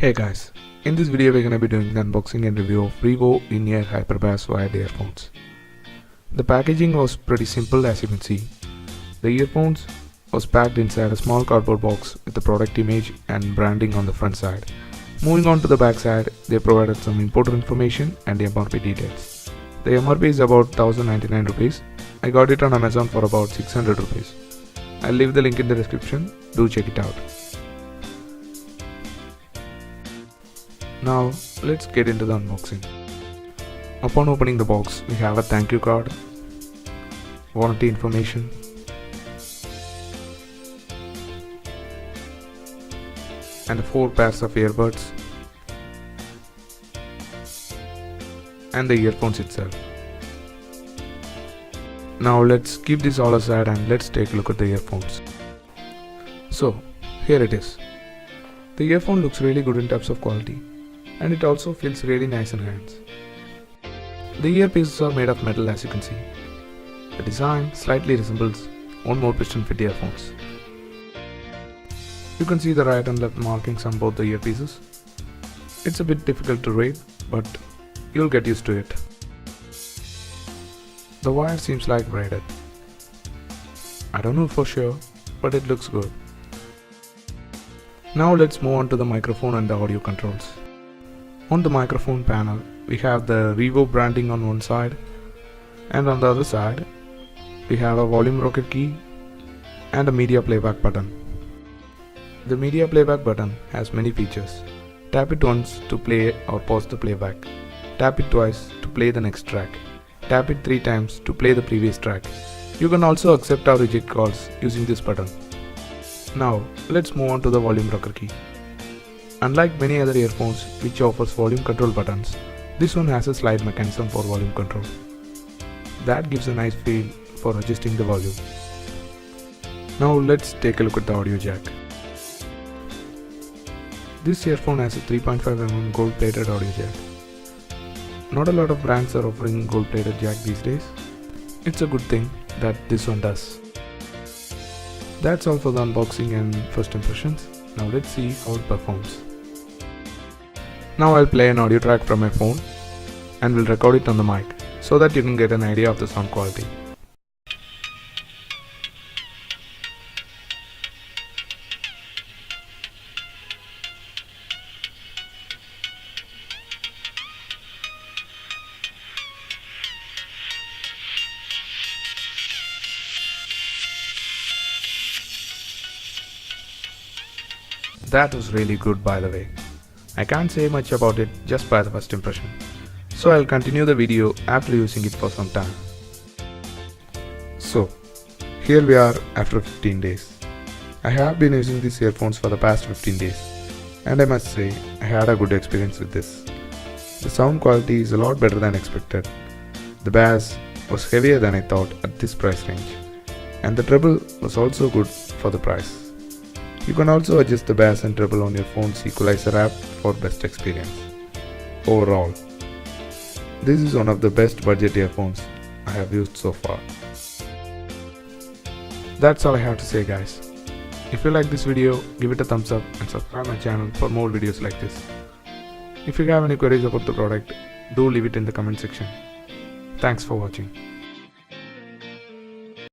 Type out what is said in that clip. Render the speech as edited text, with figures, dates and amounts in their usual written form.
Hey guys, in this video we're going to be doing the unboxing and review of Reewo in-ear Hyperbass wired earphones. The packaging was pretty simple as you can see. The earphones was packed inside a small cardboard box with the product image and branding on the front side. Moving on to the back side, they provided some important information and MRP details. The MRP is about 1099 rupees. I got it on Amazon for about 600 rupees. I'll leave the link in the description, do check it out. Now let's get into the unboxing. Upon opening the box, we have a thank you card, warranty information, and 4 pairs of earbuds, and the earphones itself. Now let's keep this all aside and let's take a look at the earphones. So here it is. The earphone looks really good in terms of quality, and it also feels really nice in hands. The earpieces are made of metal as you can see. The design slightly resembles one more piston fit earphones. You can see the right and left markings on both the earpieces. It's a bit difficult to read, but you'll get used to it. The wire seems like braided. I don't know for sure, but it looks good. Now let's move on to the microphone and the audio controls. On the microphone panel, we have the Reewo branding on one side, and on the other side, we have a volume rocker key and a media playback button. The media playback button has many features. Tap it once to play or pause the playback. Tap it twice to play the next track. Tap it 3 times to play the previous track. You can also accept or reject calls using this button. Now, let's move on to the volume rocker key. Unlike many other earphones which offers volume control buttons, this one has a slide mechanism for volume control. That gives a nice feel for adjusting the volume. Now let's take a look at the audio jack. This earphone has a 3.5mm gold-plated audio jack. Not a lot of brands are offering gold-plated jack these days. It's a good thing that this one does. That's all for the unboxing and first impressions. Now let's see how it performs. Now I'll play an audio track from my phone and will record it on the mic so that you can get an idea of the sound quality. That was really good, by the way. I can't say much about it just by the first impression, so I'll continue the video after using it for some time. So, here we are after 15 days. I have been using these earphones for the past 15 days, and I must say I had a good experience with this. The sound quality is a lot better than expected. The bass was heavier than I thought at this price range, and the treble was also good for the price. You can also adjust the bass and treble on your phone's equalizer app for best experience. Overall, this is one of the best budget earphones I have used so far. That's all I have to say, guys. If you like this video, give it a thumbs up and subscribe my channel for more videos like this. If you have any queries about the product, do leave it in the comment section. Thanks for watching.